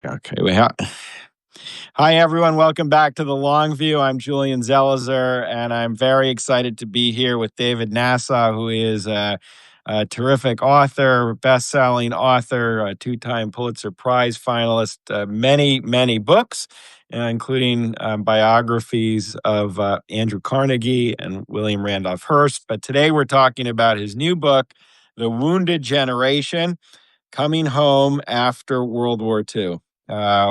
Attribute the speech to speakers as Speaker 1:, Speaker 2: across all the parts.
Speaker 1: Okay. Hi, everyone. Welcome back to The Long View. I'm Julian Zelizer, and I'm very excited to be here with David Nasaw, who is a terrific author, best-selling author, a two-time Pulitzer Prize finalist, many books, including biographies of Andrew Carnegie and William Randolph Hearst. But today we're talking about his new book, The Wounded Generation: Coming Home After World War II,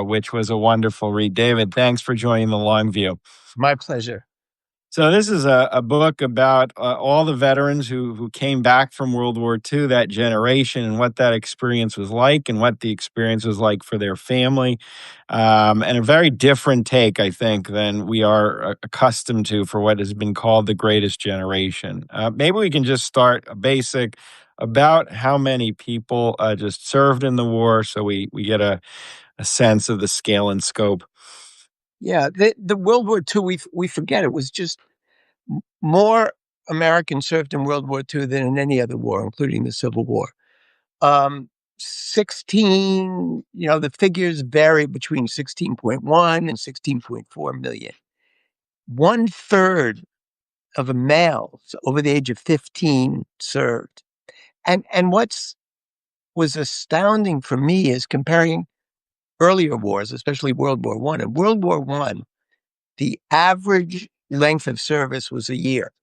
Speaker 1: which was a wonderful read. David, thanks for joining the Long View.
Speaker 2: My pleasure.
Speaker 1: So this is a book about all the veterans who came back from World War II, that generation, and what that experience was like, and what the experience was like for their family, and a very different take, I think, than we are accustomed to for what has been called the greatest generation. Maybe we can just start a basic about how many people just served in the war, so we get a sense of the scale and scope.
Speaker 2: Yeah, the World War II, we forget it was just more Americans served in World War II than in any other war, including the Civil War. 16, the figures vary between 16.1 and 16.4 million. 1/3 of males over the age of 15 served. And was astounding for me is comparing earlier wars, especially World War I. In World War I, the average length of service was a year.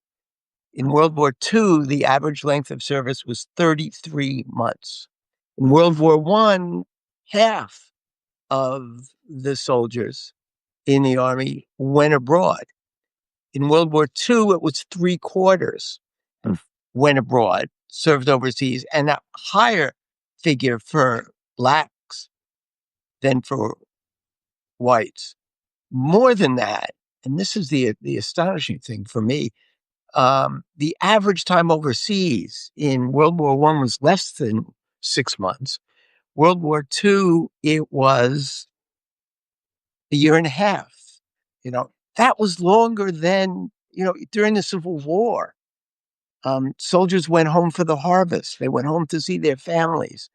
Speaker 2: In World War II, the average length of service was 33 months. In World War I, half of the soldiers in the army went abroad. In World War II, it was 3/4 went abroad, served overseas, and a higher figure for blacks than for whites. More than that, and this is the astonishing thing for me, the average time overseas in World War I was less than 6 months. World War II, it was a year and a half. That was longer than, during the Civil War. Soldiers went home for the harvest. They went home to see their families.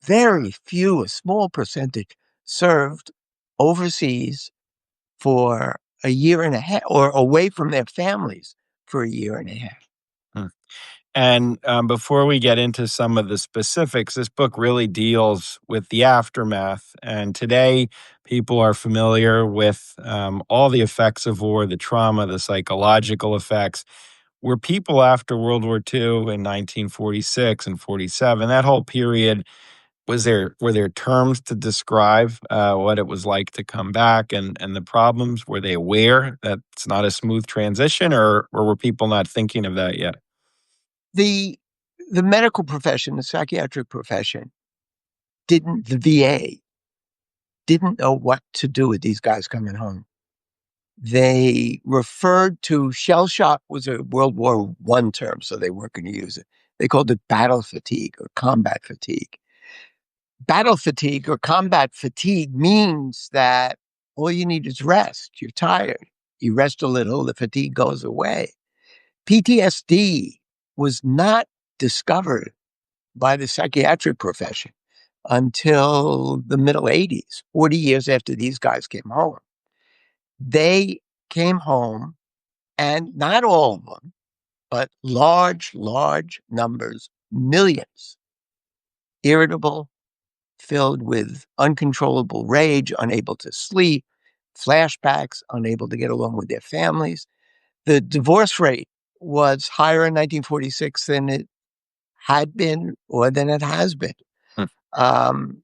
Speaker 2: Very few, a small percentage, served overseas for a year and a half or away from their families for a year and a half.
Speaker 1: Hmm. And before we get into some of the specifics, this book really deals with the aftermath. And today, people are familiar with all the effects of war, the trauma, the psychological effects. Were people after World War II in 1946 and 47, that whole period, were there terms to describe what it was like to come back and the problems? Were they aware that it's not a smooth transition, or were people not thinking of that yet?
Speaker 2: The medical profession, the psychiatric profession, the VA didn't know what to do with these guys coming home. They referred to shell shock was a World War I term, so they weren't going to use it. They called it battle fatigue or combat fatigue. Battle fatigue or combat fatigue means that all you need is rest. You're tired. You rest a little, the fatigue goes away. PTSD was not discovered by the psychiatric profession until the middle 80s, 40 years after these guys came home. They came home, and not all of them, but large numbers, millions, irritable, filled with uncontrollable rage, unable to sleep, flashbacks, unable to get along with their families. The divorce rate was higher in 1946 than it had been or than it has been.
Speaker 1: Hmm.
Speaker 2: Um,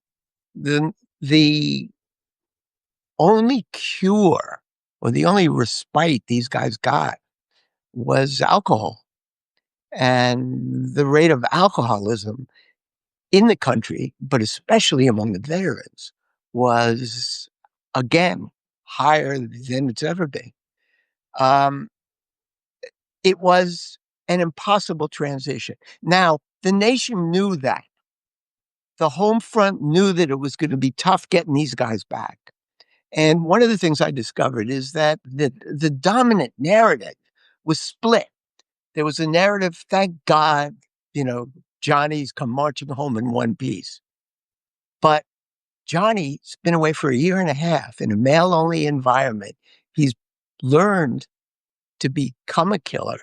Speaker 2: the, the only cure or the only respite these guys got was alcohol. And the rate of alcoholism in the country, but especially among the veterans, was again higher than it's ever been. Um, it was an impossible transition. Now, the nation knew that. The home front knew that it was going to be tough getting these guys back. And one of the things I discovered is that the dominant narrative was split. There was a narrative, thank God, Johnny's come marching home in one piece. But Johnny's been away for a year and a half in a male-only environment. He's learned to become a killer,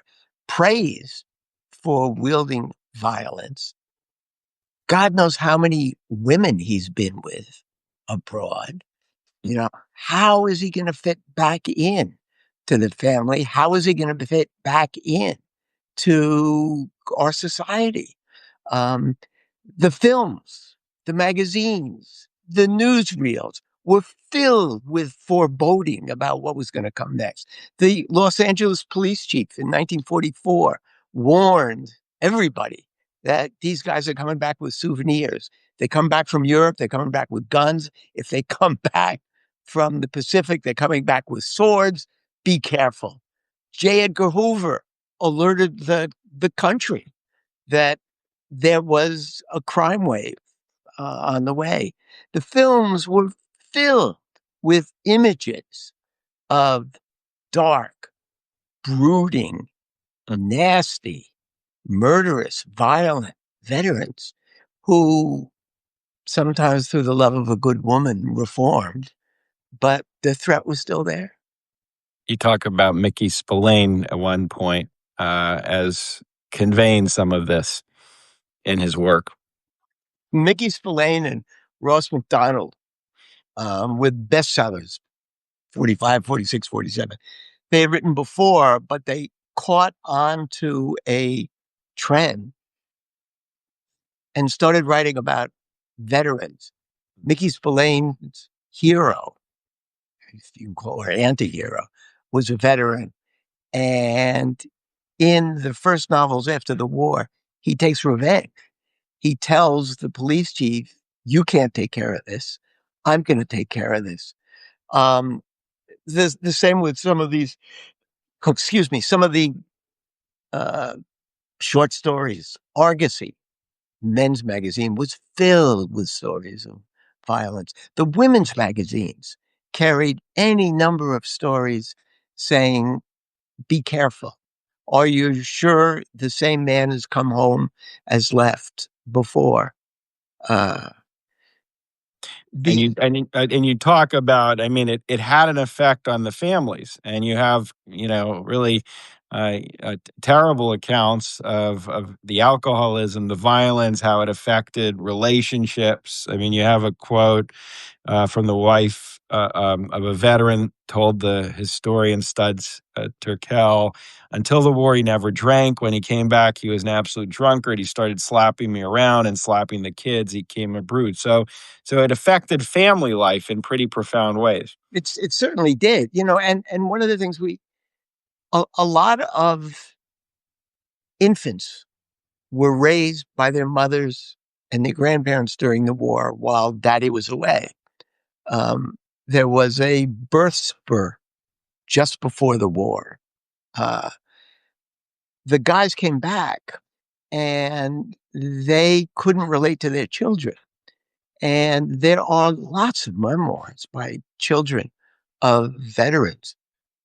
Speaker 2: praised for wielding violence. God knows how many women he's been with abroad. How is he going to fit back in to the family? How is he going to fit back in to our society? Um, the films, the magazines, the newsreels were filled with foreboding about what was going to come next. The Los Angeles police chief in 1944 warned everybody that these guys are coming back with souvenirs. They come back from Europe, they're coming back with guns. If they come back from the Pacific, they're coming back with swords. Be careful. J. Edgar Hoover alerted the country that there was a crime wave on the way. The films were filled with images of dark, brooding, nasty, murderous, violent veterans who sometimes through the love of a good woman reformed, but the threat was still there.
Speaker 1: You talk about Mickey Spillane at one point as conveying some of this in his work.
Speaker 2: Mickey Spillane and Ross McDonald with bestsellers, 45, 46, 47. They had written before, but they caught on to a trend and started writing about veterans. Mickey Spillane's hero, if you can call her anti-hero, was a veteran. And in the first novels after the war, he takes revenge. He tells the police chief, you can't take care of this. I'm going to take care of this. The same with some of these, some of the uh, short stories. Argosy, men's magazine, was filled with stories of violence. The women's magazines carried any number of stories saying, be careful. Are you sure the same man has come home as left before? Uh,
Speaker 1: And
Speaker 2: the
Speaker 1: you talk about, I mean, it had an effect on the families, and you have really terrible accounts of the alcoholism, the violence, how it affected relationships. I mean, you have a quote from the wife of a veteran, told the historian Studs Terkel, until the war, he never drank. When he came back, he was an absolute drunkard. He started slapping me around and slapping the kids. He came a brute. So it affected family life in pretty profound ways.
Speaker 2: it certainly did, and one of the things a lot of infants were raised by their mothers and their grandparents during the war while daddy was away. There was a birth spur just before the war. Uh, the guys came back and they couldn't relate to their children. And there are lots of memoirs by children of veterans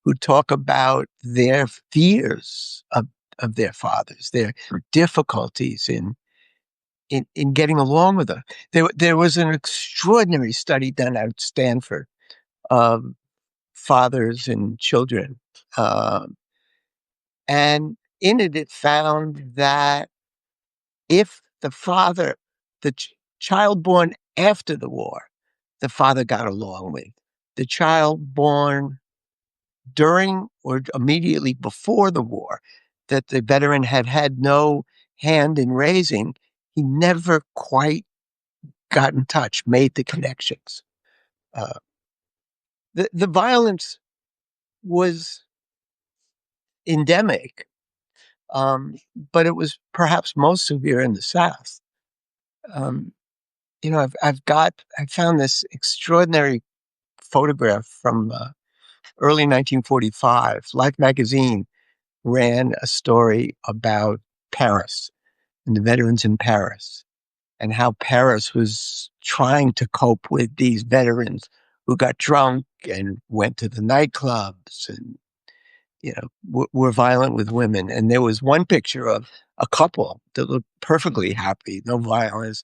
Speaker 2: who talk about their fears of their fathers, their difficulties in getting along with them. There was an extraordinary study done at Stanford of fathers and children. And in it, it found that if the child born after the war, the father got along with, the child born during or immediately before the war, that the veteran had no hand in raising, he never quite got in touch, made the connections. Uh, the violence was endemic, but it was perhaps most severe in the South. Um, I found this extraordinary photograph from early 1945. Life magazine ran a story about Paris and the veterans in Paris and how Paris was trying to cope with these veterans who got drunk and went to the nightclubs and, were violent with women. And there was one picture of a couple that looked perfectly happy, no violence,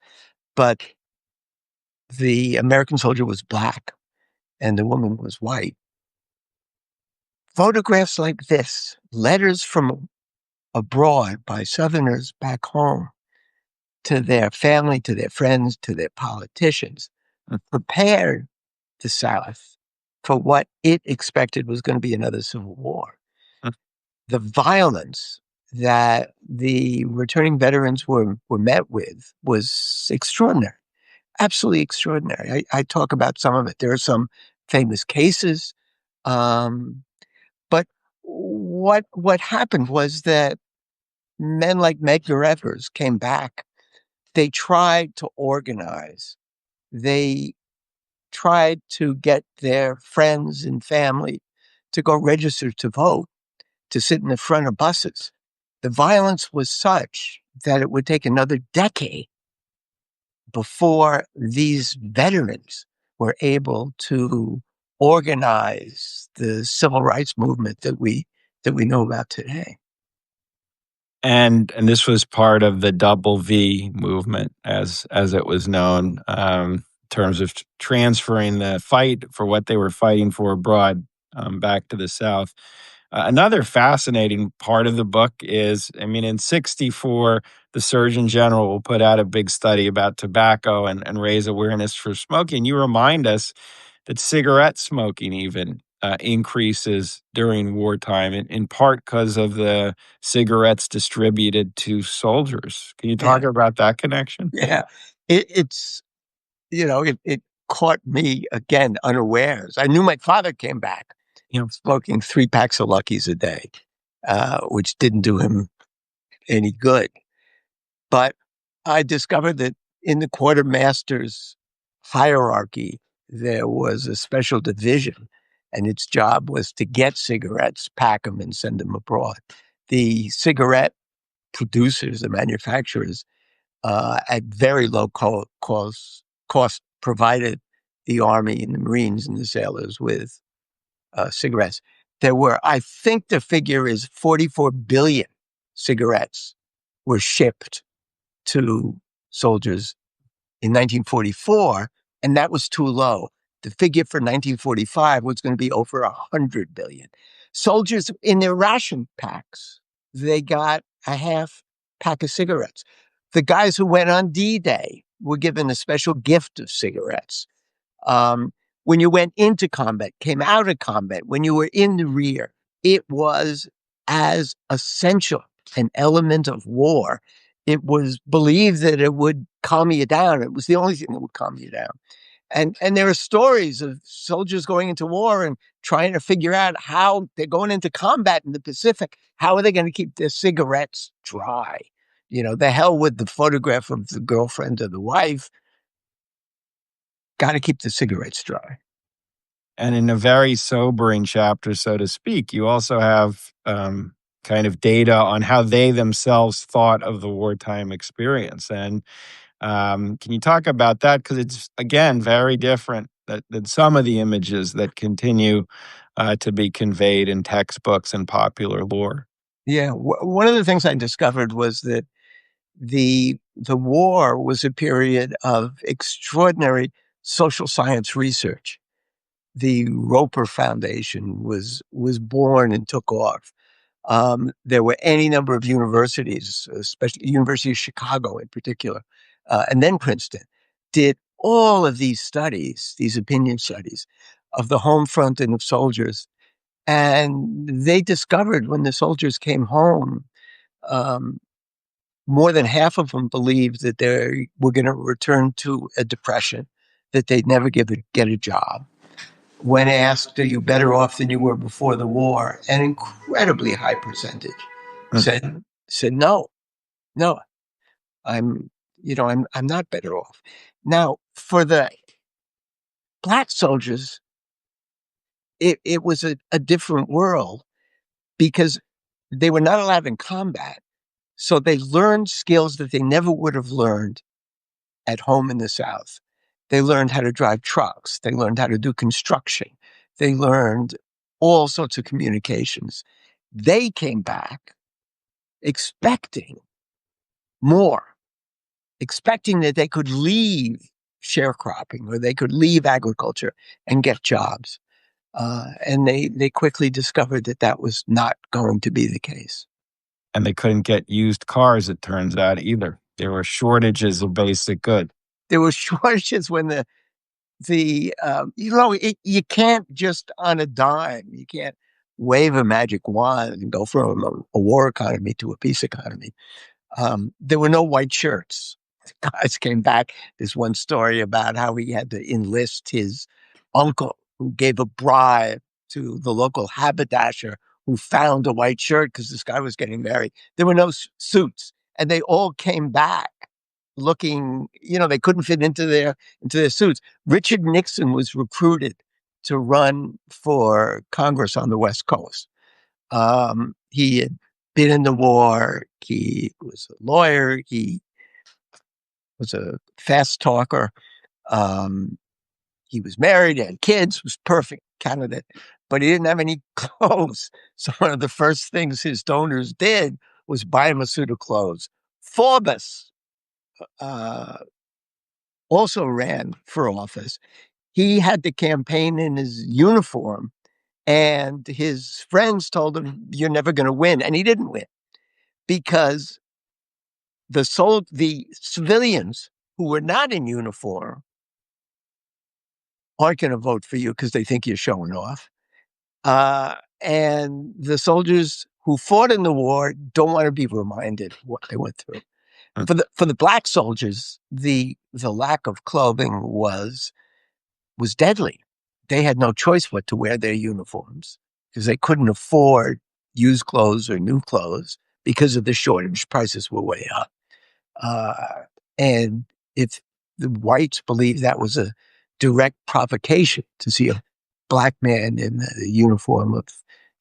Speaker 2: but the American soldier was black and the woman was white. Photographs like this, letters from abroad by Southerners back home to their family, to their friends, to their politicians, prepared the South for what it expected was going to be another civil war. The violence that the returning veterans were met with was extraordinary, absolutely extraordinary. I talk about some of it. There are some famous cases, but what happened was that men like Medgar Evers came back. They tried to organize. They tried to get their friends and family to go register to vote, to sit in the front of buses. The violence was such that it would take another decade before these veterans were able to organize the civil rights movement that we know about today.
Speaker 1: And this was part of the double V movement, as it was known, in terms of transferring the fight for what they were fighting for abroad, back to the South. Another fascinating part of the book is, I mean, in '64, the Surgeon General will put out a big study about tobacco and raise awareness for smoking. You remind us that cigarette smoking even increases during wartime, in part because of the cigarettes distributed to soldiers. Can you talk
Speaker 2: Yeah,
Speaker 1: about that connection?
Speaker 2: yeah. It's it caught me again unawares. I knew my father came back
Speaker 1: Yeah.
Speaker 2: smoking 3 packs of Luckies a day, which didn't do him any good. But I discovered that in the quartermaster's hierarchy, there was a special division, and its job was to get cigarettes, pack them, and send them abroad. The cigarette producers, the manufacturers, at very low cost, provided the Army and the Marines and the sailors with cigarettes. There were, I think the figure is 44 billion cigarettes were shipped to soldiers in 1944, and that was too low. The figure for 1945 was going to be over 100 billion. Soldiers in their ration packs, they got a half pack of cigarettes. The guys who went on D-Day were given a special gift of cigarettes. Um, when you went into combat, came out of combat, when you were in the rear, it was as essential an element of war. It was believed that it would calm you down. It was the only thing that would calm you down. And there are stories of soldiers going into war and trying to figure out how they're going into combat in the Pacific. How are they going to keep their cigarettes dry? The hell with the photograph of the girlfriend or the wife. Got to keep the cigarettes dry.
Speaker 1: And in a very sobering chapter, so to speak, you also have kind of data on how they themselves thought of the wartime experience. And can you talk about that? Because it's, again, very different than some of the images that continue to be conveyed in textbooks and popular lore.
Speaker 2: Yeah, one of the things I discovered was that the war was a period of extraordinary social science research. The Roper Foundation was born and took off. There were any number of universities, especially University of Chicago in particular, and then Princeton, did all of these studies, these opinion studies of the home front and of soldiers. And they discovered when the soldiers came home, um, more than half of them believed that they were going to return to a depression, that they'd never get a job. When asked, are you better off than you were before the war? An incredibly high percentage
Speaker 1: Mm.
Speaker 2: said no, no, I'm not better off. Now, for the black soldiers, it was a different world because they were not allowed in combat. So they learned skills that they never would have learned at home in the South. They learned how to drive trucks. They learned how to do construction. They learned all sorts of communications. They came back expecting more, expecting that they could leave sharecropping, or they could leave agriculture and get jobs. And they quickly discovered that that was not going to be the case.
Speaker 1: And they couldn't get used cars, it turns out, either. There were shortages of basic goods.
Speaker 2: There were shortages when you can't just on a dime, you can't wave a magic wand and go from a war economy to a peace economy. There were no white shirts. Guys came back. There's one story about how he had to enlist his uncle, who gave a bribe to the local haberdasher who found a white shirt because this guy was getting married. There were no suits, and they all came back looking. They couldn't fit into their suits. Richard Nixon was recruited to run for Congress on the West Coast. He had been in the war. He was a lawyer. He was a fast talker. He was married, had kids, was perfect candidate, but he didn't have any clothes. So one of the first things his donors did was buy him a suit of clothes. Forbes also ran for office. He had to campaign in his uniform, and his friends told him, "You're never going to win." And he didn't win because the civilians who were not in uniform aren't going to vote for you because they think you're showing off. And the soldiers who fought in the war don't want to be reminded what they went through. For the black soldiers, the lack of clothing was deadly. They had no choice but to wear their uniforms because they couldn't afford used clothes or new clothes because of the shortage. Prices were way up. And if the whites believed that was a direct provocation to see a black man in the uniform of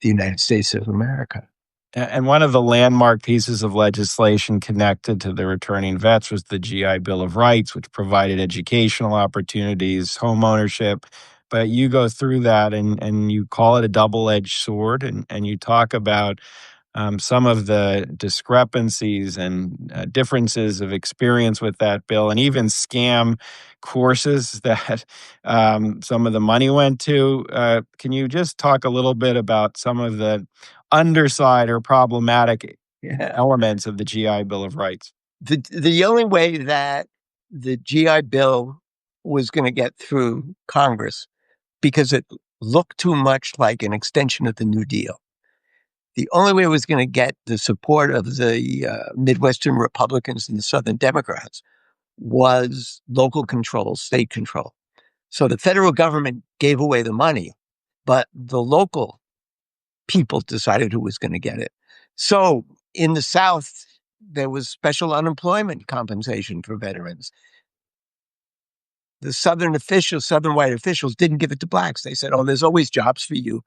Speaker 2: the United States of America.
Speaker 1: And one of the landmark pieces of legislation connected to the returning vets was the GI Bill of Rights, which provided educational opportunities, home ownership. But you go through that and you call it a double-edged sword, and you talk about some of the discrepancies and differences of experience with that bill, and even scam courses that some of the money went to. Can you just talk a little bit about some of the underside or problematic elements of the GI Bill of Rights?
Speaker 2: The only way that the GI Bill was going to get through Congress, because it looked too much like an extension of the New Deal. The only way it was going to get the support of the Midwestern Republicans and the Southern Democrats was local control, state control. So the federal government gave away the money, but the local people decided who was going to get it. So in the South, there was special unemployment compensation for veterans. The Southern white officials didn't give it to blacks. They said, "Oh, there's always jobs for you.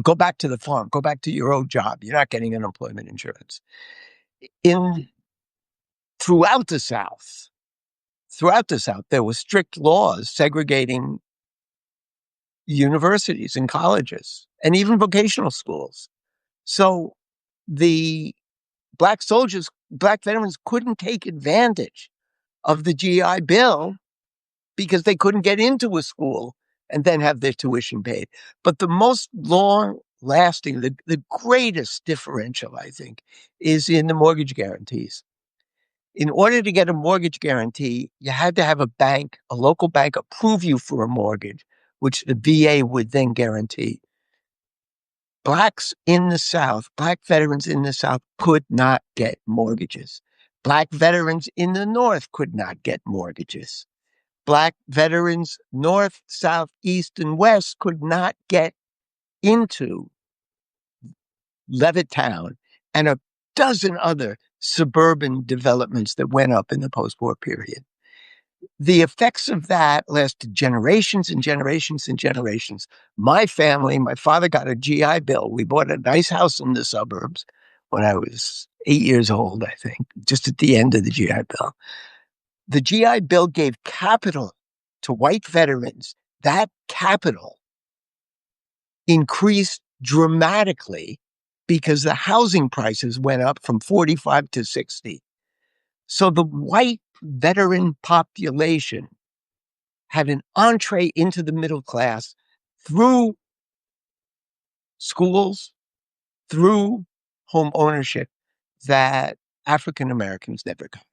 Speaker 2: Go back to the farm, go back to your old job. You're not getting unemployment insurance." Throughout the South, there were strict laws segregating universities and colleges and even vocational schools. So the black veterans couldn't take advantage of the GI Bill because they couldn't get into a school and then have their tuition paid. But the most long-lasting, the greatest differential, I think, is in the mortgage guarantees. In order to get a mortgage guarantee, you had to have a local bank, approve you for a mortgage, which the VA would then guarantee. Black veterans in the South could not get mortgages. Black veterans in the North could not get mortgages. Black veterans, North, South, East, and West could not get into Levittown and a dozen other suburban developments that went up in the post-war period. The effects of that lasted generations and generations and generations. My father got a GI Bill. We bought a nice house in the suburbs when I was 8 years old, I think, just at the end of the GI Bill. The GI Bill gave capital to white veterans. That capital increased dramatically because the housing prices went up from 45 to 60. So the white veteran population had an entree into the middle class through schools, through home ownership that African Americans never got.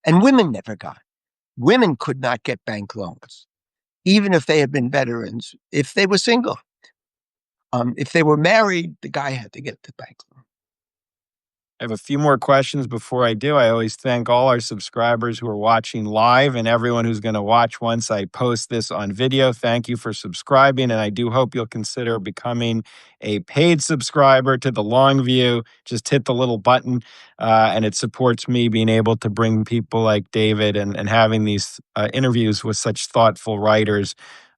Speaker 2: And women never got. Women could not get bank loans, even if they had been veterans, if they were single. If they were married, the guy had to get the bank loan.
Speaker 1: I have a few more questions before I do. I always thank all our subscribers who are watching live and everyone who's going to watch once I post this on video. Thank you for subscribing, and I do hope you'll consider becoming a paid subscriber to the Long View. Just hit the little button, and it supports me being able to bring people like David and having these interviews with such thoughtful writers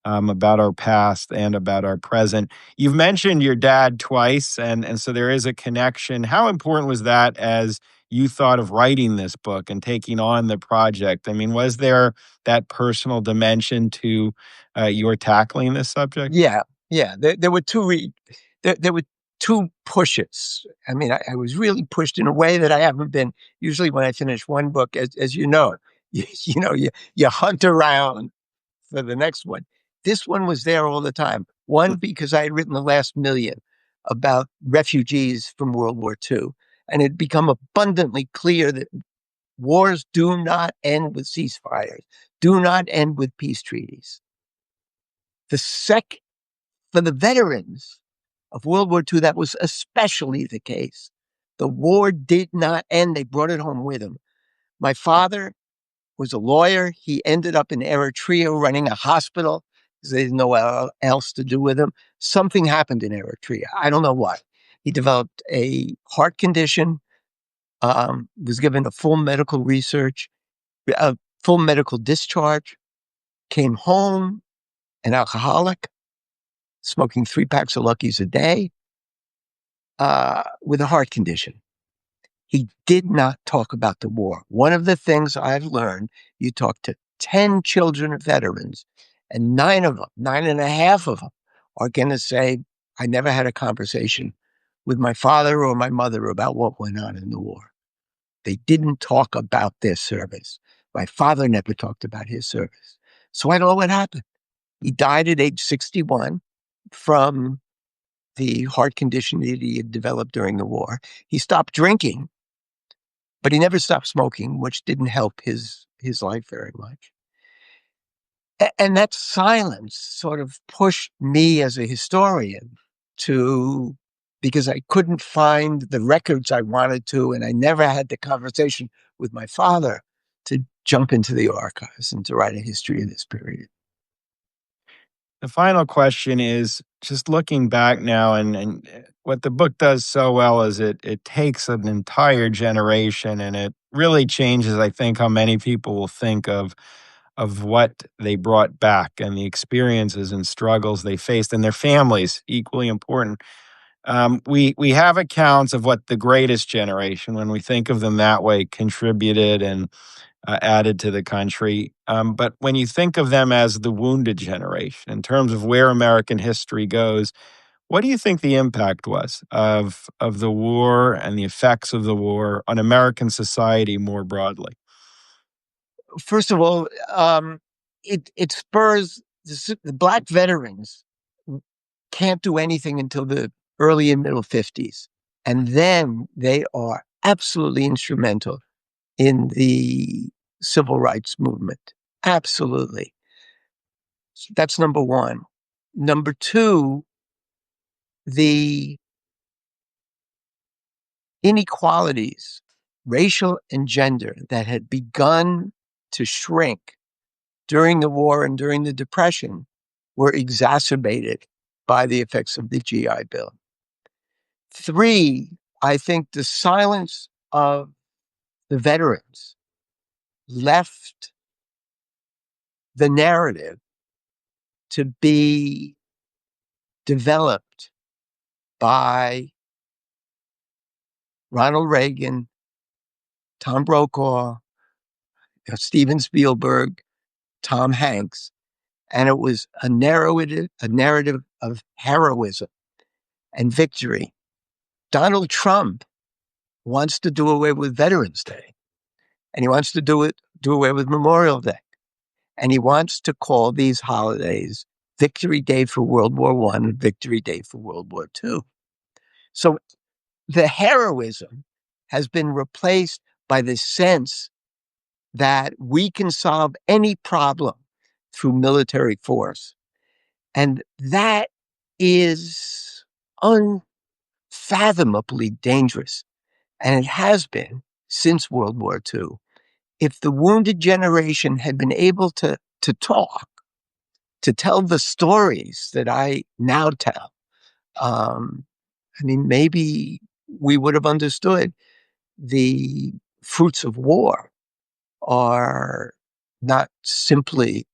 Speaker 1: about our past and about our present. You've mentioned your dad twice, and so there is a connection. How important was that as you thought of writing this book and taking on the project? I mean, was there that personal dimension to your tackling this subject?
Speaker 2: Yeah, yeah. There were there were two pushes. I mean, I was really pushed in a way that I haven't been. Usually, when I finish one book, as you know, you hunt around for the next one. This one was there all the time. One, because I had written The Last Million about refugees from World War II, and it had become abundantly clear that wars do not end with ceasefires, do not end with peace treaties. The second, for the veterans of World War II, that was especially the case. The war did not end. They brought it home with them. My father was a lawyer. He ended up in Eritrea running a hospital because they didn't know what else to do with him. Something happened in Eritrea. I don't know what. He developed a heart condition, was given a full medical research, a full medical discharge, came home an alcoholic, smoking 3 packs of Luckies a day, with a heart condition. He did not talk about the war. One of the things I've learned, you talk to 10 children of veterans, and 9 of them, 9.5 of them, are going to say, I never had a conversation with my father or my mother about what went on in the war. They didn't talk about their service. My father never talked about his service. So I don't know what happened. He died at age 61 from the heart condition that he had developed during the war. He stopped drinking, but he never stopped smoking, which didn't help his life very much. And that silence sort of pushed me as a historian to, because I couldn't find the records I wanted to, and I never had the conversation with my father, to jump into the archives and to write a history of this period.
Speaker 1: The final question is just looking back now, and what the book does so well is it takes an entire generation and it really changes, I think, how many people will think of what they brought back and the experiences and struggles they faced, and their families, equally important. We have accounts of what the greatest generation, when we think of them that way, contributed and added to the country. But when you think of them as the wounded generation, in terms of where American history goes, what do you think the impact was of the war and the effects of the war on American society more broadly?
Speaker 2: First of all, it spurs the Black veterans can't do anything until the early and middle 50s. And then they are absolutely instrumental in the civil rights movement. Absolutely. So that's number one. Number two, the inequalities, racial and gender, that had begun to shrink during the war and during the Depression were exacerbated by the effects of the GI Bill. Three, I think the silence of the veterans left the narrative to be developed by Ronald Reagan, Tom Brokaw, Steven Spielberg, Tom Hanks, and it was a narrative of heroism and victory. Donald Trump wants to do away with Veterans Day, and he wants to do away with Memorial Day. And he wants to call these holidays Victory Day for World War I and Victory Day for World War II. So the heroism has been replaced by the sense that we can solve any problem through military force. And that is unfathomably dangerous. And it has been since World War II. If the wounded generation had been able to talk, to tell the stories that I now tell, maybe we would have understood the fruits of war are not simply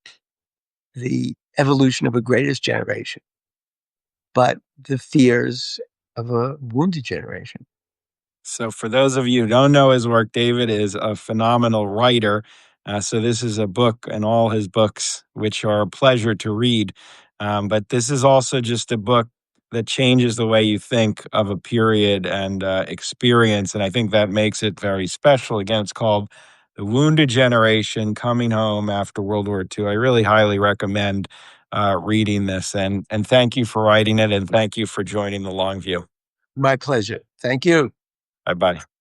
Speaker 2: the evolution of a greatest generation, but the fears of a wounded generation.
Speaker 1: So, for those of you who don't know his work, David is a phenomenal writer. So, this is a book and all his books, which are a pleasure to read. But this is also just a book that changes the way you think of a period and experience. And I think that makes it very special. Again, it's called The Wounded Generation Coming Home After World War II. I really highly recommend reading this. And thank you for writing it. And thank you for joining the Long View.
Speaker 2: My pleasure. Thank you.
Speaker 1: Bye bye.